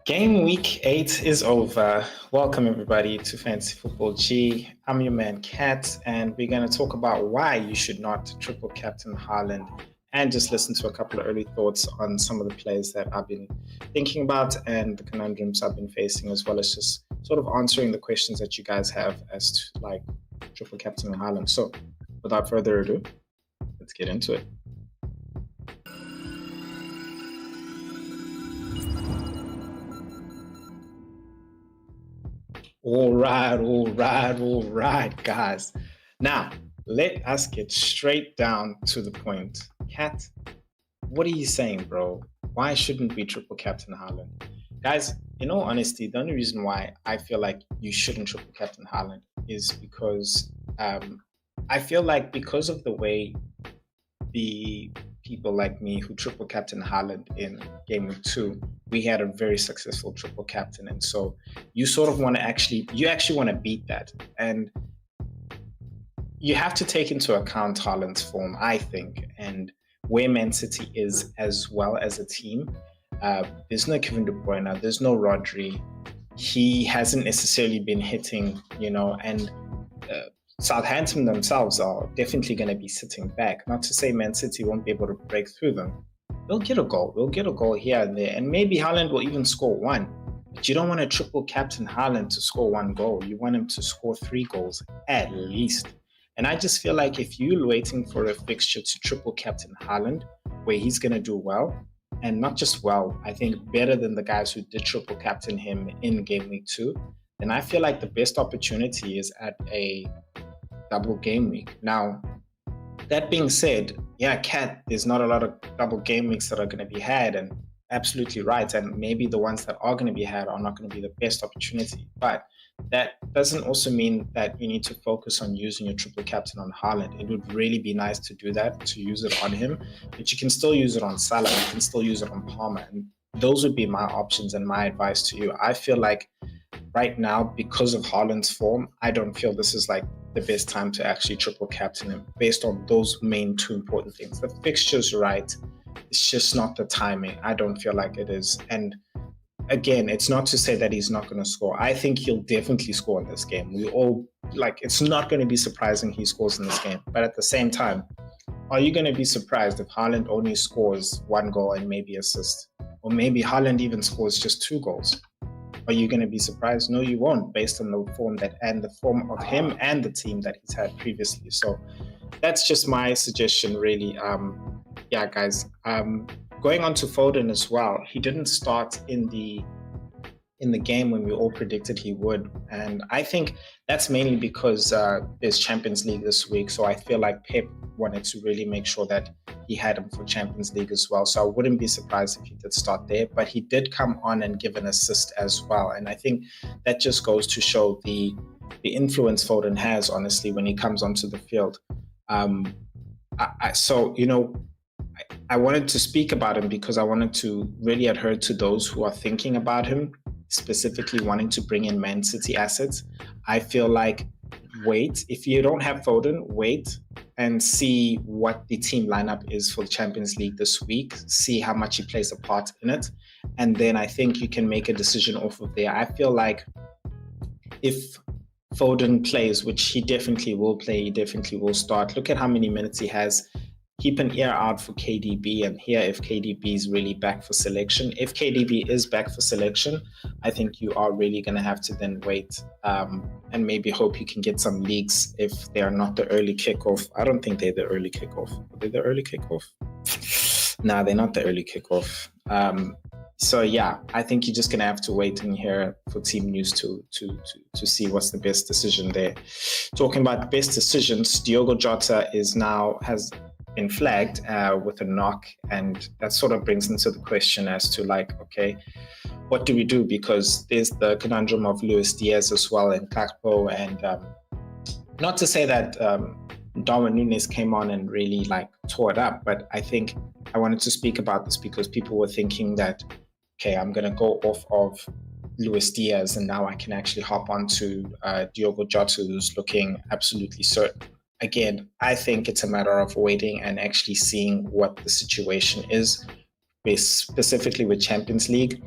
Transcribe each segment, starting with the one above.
Game week 8 is over. Welcome everybody to Fantasy Football G. I'm your man Kat, and we're going to talk about why you should not triple captain Haaland and just listen to a couple of early thoughts on some of the players that I've been thinking about and the conundrums I've been facing, as well as just sort of answering the questions that you guys have as to like triple captain Haaland. So without further ado, let's get into it. All right, guys. Now, let us get straight down to the point. Kat, what are you saying, bro? Why shouldn't we triple captain Haaland? Guys, in all honesty, the only reason why I feel like you shouldn't triple captain Haaland is because I feel like because of the way the people like me who triple captain Haaland in Game Week 2, we had a very successful triple captain, and so you sort of want to actually want to beat that, and you have to take into account Haaland's form, I think, and where Man City is as well as a team. There's no Kevin De Bruyne, there's no Rodri. He hasn't necessarily been hitting, and Southampton themselves are definitely going to be sitting back. Not to say Man City won't be able to break through them. They'll get a goal. They'll get a goal here and there. And maybe Haaland will even score one. But you don't want to triple captain Haaland to score one goal. You want him to score 3 goals at least. And I just feel like if you're waiting for a fixture to triple captain Haaland, where he's going to do well, and not just well, I think better than the guys who did triple captain him in Game Week 2, then I feel like the best opportunity is at a double game week. Now, that being said, Kat, there's not a lot of double game weeks that are going to be had, and absolutely right. And maybe the ones that are going to be had are not going to be the best opportunity. But that doesn't also mean that you need to focus on using your triple captain on Haaland. It would really be nice to do that, to use it on him, but you can still use it on Salah, you can still use it on Palmer, and those would be my options and my advice to you. I feel like right now, because of Haaland's form, I don't feel this is like the best time to actually triple captain him based on those main 2 important things. The fixture's right, it's just not the timing. I don't feel like it is. And again, it's not to say that he's not going to score. I think he'll definitely score in this game. It's not going to be surprising he scores in this game. But at the same time, are you going to be surprised if Haaland only scores 1 goal and maybe assist? Or maybe Haaland even scores just 2 goals? Are you going to be surprised? No, you won't, based on the form the form of him and the team that he's had previously. So that's just my suggestion, really. Guys. Going on to Foden as well. He didn't start in the game when we all predicted he would, and I think that's mainly because there's Champions League this week. So I feel like Pep wanted to really make sure that he had him for Champions League as well. So I wouldn't be surprised if he did start there, but he did come on and give an assist as well. And I think that just goes to show the influence Foden has, honestly, when he comes onto the field. I wanted to speak about him because I wanted to really adhere to those who are thinking about him, specifically wanting to bring in Man City assets. I feel like wait. If you don't have Foden, wait and see what the team lineup is for the Champions League this week. See how much he plays a part in it. And then I think you can make a decision off of there. I feel like if Foden plays, which he definitely will play, he definitely will start. Look at how many minutes he has. Keep an ear out for KDB and hear if KDB is really back for selection. If KDB is back for selection, I think you are really going to have to then wait and maybe hope you can get some leagues if they are not the early kickoff. I don't think they're the early kickoff. Are they the early kickoff? Nah, they're not the early kickoff. I think you're just going to have to wait and hear for team news to see what's the best decision there. Talking about the best decisions, Diogo Jota has been flagged with a knock, and that sort of brings into the question as to okay, what do we do? Because there's the conundrum of Luis Diaz as well and Kakpo, and not to say that Darwin Núñez came on and really tore it up, but I think I wanted to speak about this because people were thinking that, okay, I'm going to go off of Luis Diaz and now I can actually hop onto Diogo Jota, who's looking absolutely certain. Again, I think it's a matter of waiting and actually seeing what the situation is, specifically with Champions League.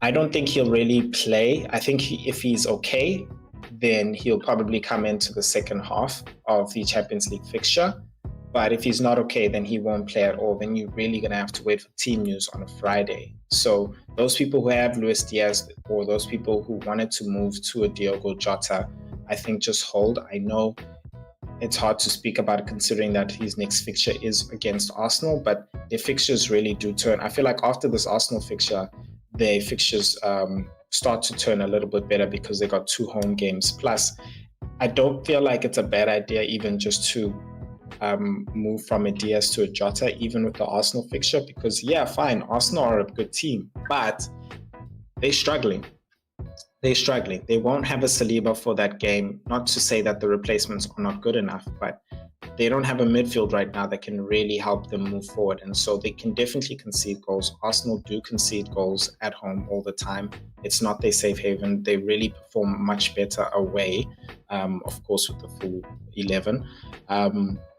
I don't think he'll really play. I think if he's okay, then he'll probably come into the second half of the Champions League fixture. But if he's not okay, then he won't play at all. Then you're really going to have to wait for team news on a Friday. So those people who have Luis Diaz, or those people who wanted to move to a Diogo Jota, I think just hold. I know it's hard to speak about it considering that his next fixture is against Arsenal, but their fixtures really do turn. I feel like after this Arsenal fixture, their fixtures start to turn a little bit better because they got 2 home games. Plus, I don't feel like it's a bad idea even just to move from a Diaz to a Jota, even with the Arsenal fixture, because yeah, fine, Arsenal are a good team, but they're struggling. They won't have a Saliba for that game. Not to say that the replacements are not good enough, but they don't have a midfield right now that can really help them move forward. And so they can definitely concede goals. Arsenal do concede goals at home all the time. It's not their safe haven. They really perform much better away, of course, with the full 11.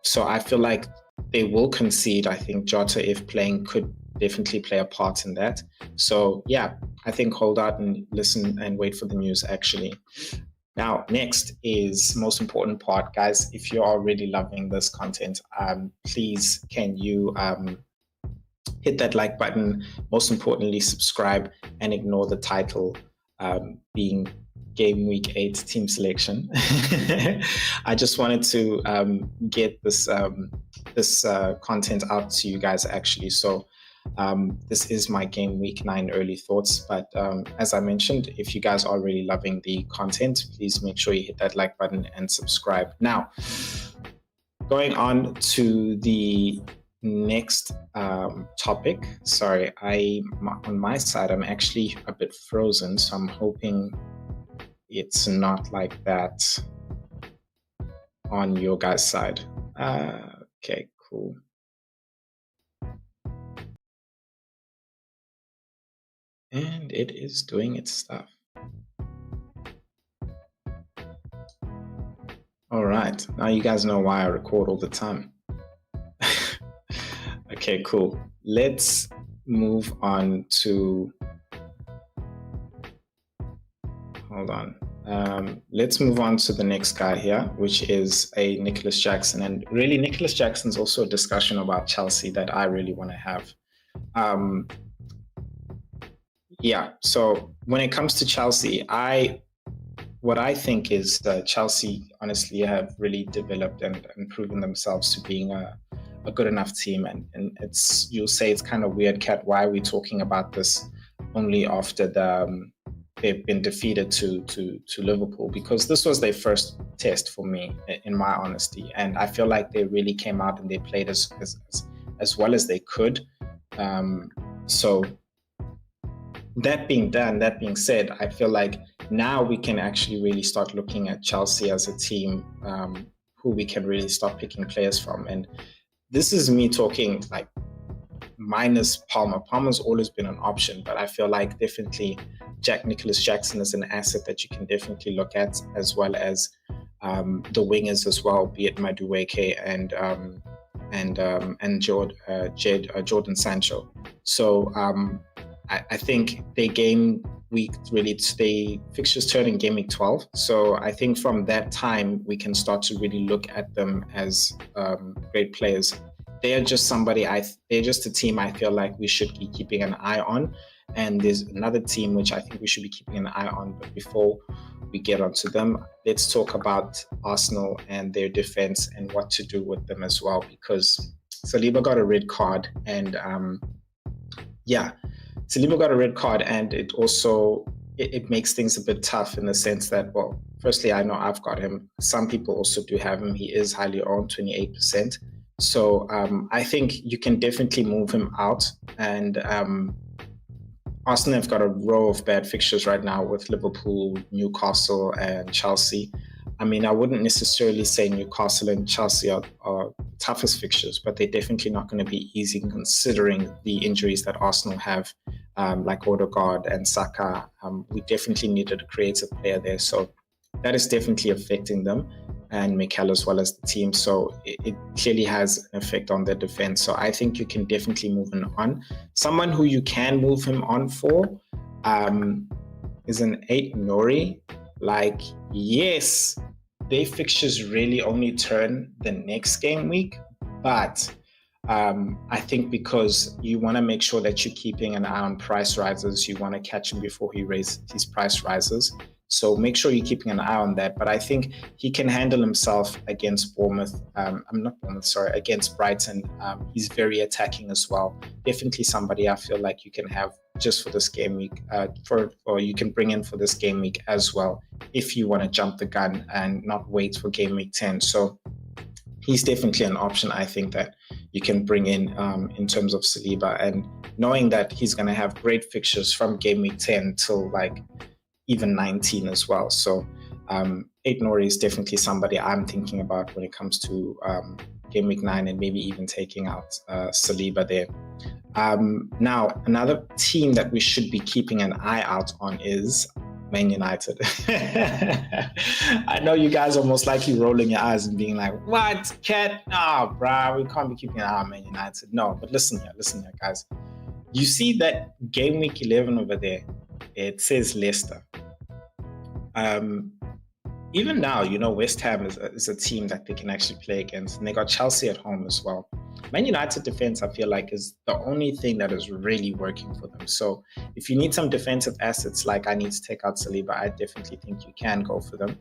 So I feel like they will concede. I think Jota, if playing, could definitely play a part in that. So yeah, I think hold out and listen and wait for the news actually. Now, next is most important part, guys. If you are really loving this content, please can you hit that like button. Most importantly, subscribe and ignore the title being Game Week 8 team selection. I just wanted to get this content out to you guys actually. So this is my Game Week 9 early thoughts, but as I mentioned, if you guys are really loving the content, please make sure you hit that like button and subscribe. Now, going on to the next topic. Sorry, on my side, I'm actually a bit frozen, so I'm hoping it's not like that on your guys' side. Okay, cool. And it is doing its stuff. All right, now you guys know why I record all the time. Okay, cool. Let's move on to, hold on. Let's move on to the next guy here, which is a Nicholas Jackson. And really, Nicholas Jackson's also a discussion about Chelsea that I really want to have. Yeah, so when it comes to Chelsea, what I think is that Chelsea honestly have really developed and proven themselves to being a good enough team. And you'll say it's kind of weird, Kat, why are we talking about this only after they've been defeated to Liverpool? Because this was their first test for me, in my honesty. And I feel like they really came out and they played as well as they could. So that being said, I feel like now we can actually really start looking at Chelsea as a team who we can really start picking players from. And this is me talking like minus Palmer. Palmer's always been an option, but I feel like definitely Nicholas Jackson is an asset that you can definitely look at, as well as the wingers as well, be it Madueke and Jordan Sancho. So I think they game week really today fixtures turn in game week 12. So I think from that time we can start to really look at them as great players. They are just they're just a team I feel like we should be keeping an eye on. And there's another team which I think we should be keeping an eye on. But before we get onto them, let's talk about Arsenal and their defense and what to do with them as well, because Saliba got a red card and Saliba got a red card, and it also it makes things a bit tough in the sense that, well, firstly, I know I've got him. Some people also do have him. He is highly owned, 28%. So I think you can definitely move him out. And Arsenal have got a row of bad fixtures right now with Liverpool, Newcastle, and Chelsea. I mean, I wouldn't necessarily say Newcastle and Chelsea are toughest fixtures, but they're definitely not going to be easy considering the injuries that Arsenal have, like Odegaard and Saka. We definitely needed a creative player there, so that is definitely affecting them. and Mikel as well as the team. So it clearly has an effect on their defense. So I think you can definitely move him on. Someone who you can move him on for is an Ait Nouri. Like, yes, their fixtures really only turn the next game week, but I think because you want to make sure that you're keeping an eye on price rises, you want to catch him before he raises his price rises. So make sure you're keeping an eye on that. But I think he can handle himself against against Brighton. He's very attacking as well. Definitely somebody I feel like you can have just for this game week, or you can bring in for this game week as well, if you want to jump the gun and not wait for game week 10. So he's definitely an option, I think, that you can bring in terms of Saliba, and knowing that he's going to have great fixtures from game week 10 till like even 19 as well. So Ait Nouri is definitely somebody I'm thinking about when it comes to game week 9, and maybe even taking out Saliba there. Now, another team that we should be keeping an eye out on is Man United. I know you guys are most likely rolling your eyes and being like, what, Cat? No, bruh, we can't be keeping an eye on Man United. No, but listen here, guys. You see that game week 11 over there, it says Leicester. Even now, West Ham is a team that they can actually play against, and they got Chelsea at home as well. Man United defense, I feel like, is the only thing that is really working for them. So if you need some defensive assets, like I need to take out Saliba, I definitely think you can go for them.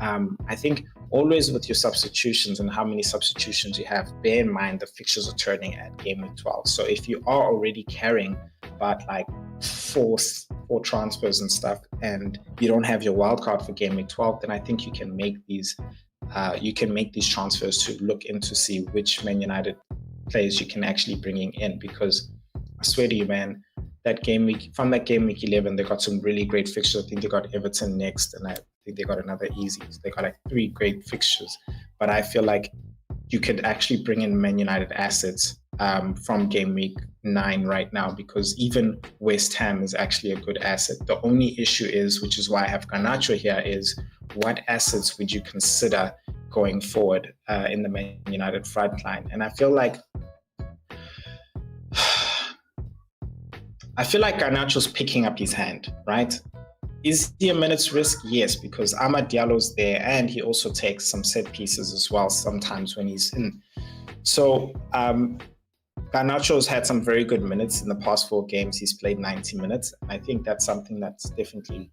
I think always with your substitutions and how many substitutions you have, bear in mind the fixtures are turning at game week 12. So if you are already carrying about like four transfers and stuff, and you don't have your wild card for game week 12, then I think you can make these transfers to look into see which Man United players you can actually bringing in, because I swear to you, man, that game week 11, they got some really great fixtures. I think they got Everton next, and I think they got another easy. So they got like 3 great fixtures. But I feel like you could actually bring in Man United assets from game week 9 right now, because even West Ham is actually a good asset. The only issue is, which is why I have Garnacho here, is what assets would you consider going forward in the Man United front line? And I feel like Garnacho's picking up his hand, right? Is he a minute's risk? Yes, because Amad Diallo's there, and he also takes some set pieces as well sometimes when he's in. So Garnacho's had some very good minutes in the past 4 games. He's played 90 minutes. And I think that's something that's definitely,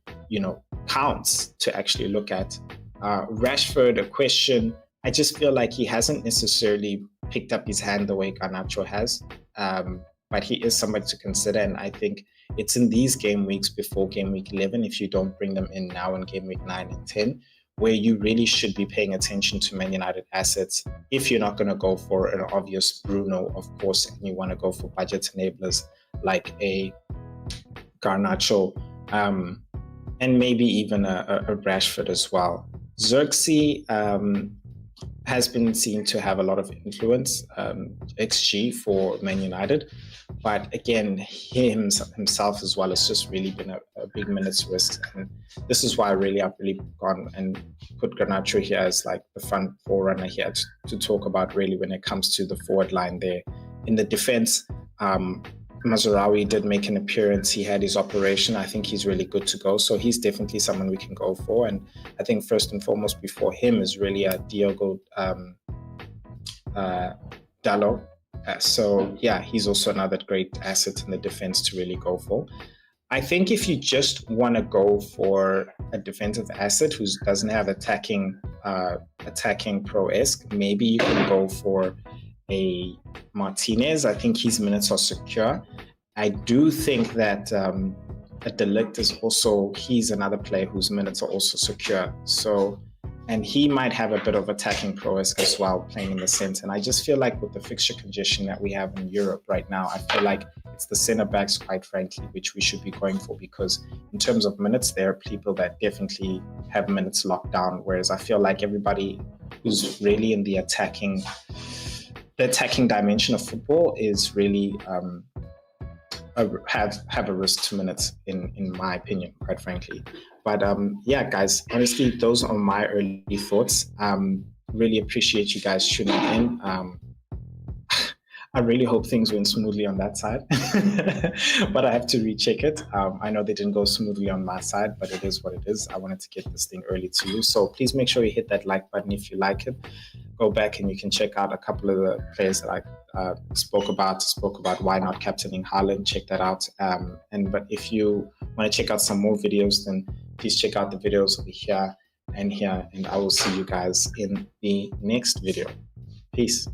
counts to actually look at. Rashford, a question. I just feel like he hasn't necessarily picked up his hand the way Garnacho has. But he is somebody to consider, and I think it's in these game weeks before game week 11, if you don't bring them in now in game week 9 and 10, where you really should be paying attention to Man United assets. If you're not going to go for an obvious Bruno, of course, and you want to go for budget enablers like a Garnacho, and maybe even a Rashford as well. Xerxes has been seen to have a lot of influence, XG for Man United. But again, he himself as well has just really been a big minutes risk. And this is why I've really gone and put Garnacho here as like the front forerunner here to talk about really when it comes to the forward line there. In the defense, Mazraoui did make an appearance. He had his operation. I think he's really good to go. So he's definitely someone we can go for. And I think first and foremost before him is really a Diogo Dalot. So yeah, he's also another great asset in the defense to really go for. I think if you just want to go for a defensive asset who doesn't have attacking pro-esque, maybe you can go for a Martinez. I think his minutes are secure. I do think that a De Ligt he's another player whose minutes are also secure. So, and he might have a bit of attacking prowess as well, playing in the centre. And I just feel like with the fixture congestion that we have in Europe right now, I feel like it's the centre backs, quite frankly, which we should be going for, because in terms of minutes, there are people that definitely have minutes locked down. Whereas I feel like everybody who's really in the attacking dimension of football is really have a risk 2 minutes in my opinion, quite frankly. But yeah, guys, honestly, those are my early thoughts. Really appreciate you guys tuning in. I really hope things went smoothly on that side, but I have to recheck it. I know they didn't go smoothly on my side, but it is what it is. I wanted to get this thing early to you. So please make sure you hit that like button if you like it. Go back and you can check out a couple of the players that I spoke about why not captaining Haaland. Check that out. But if you want to check out some more videos, then please check out the videos over here and here. And I will see you guys in the next video. Peace.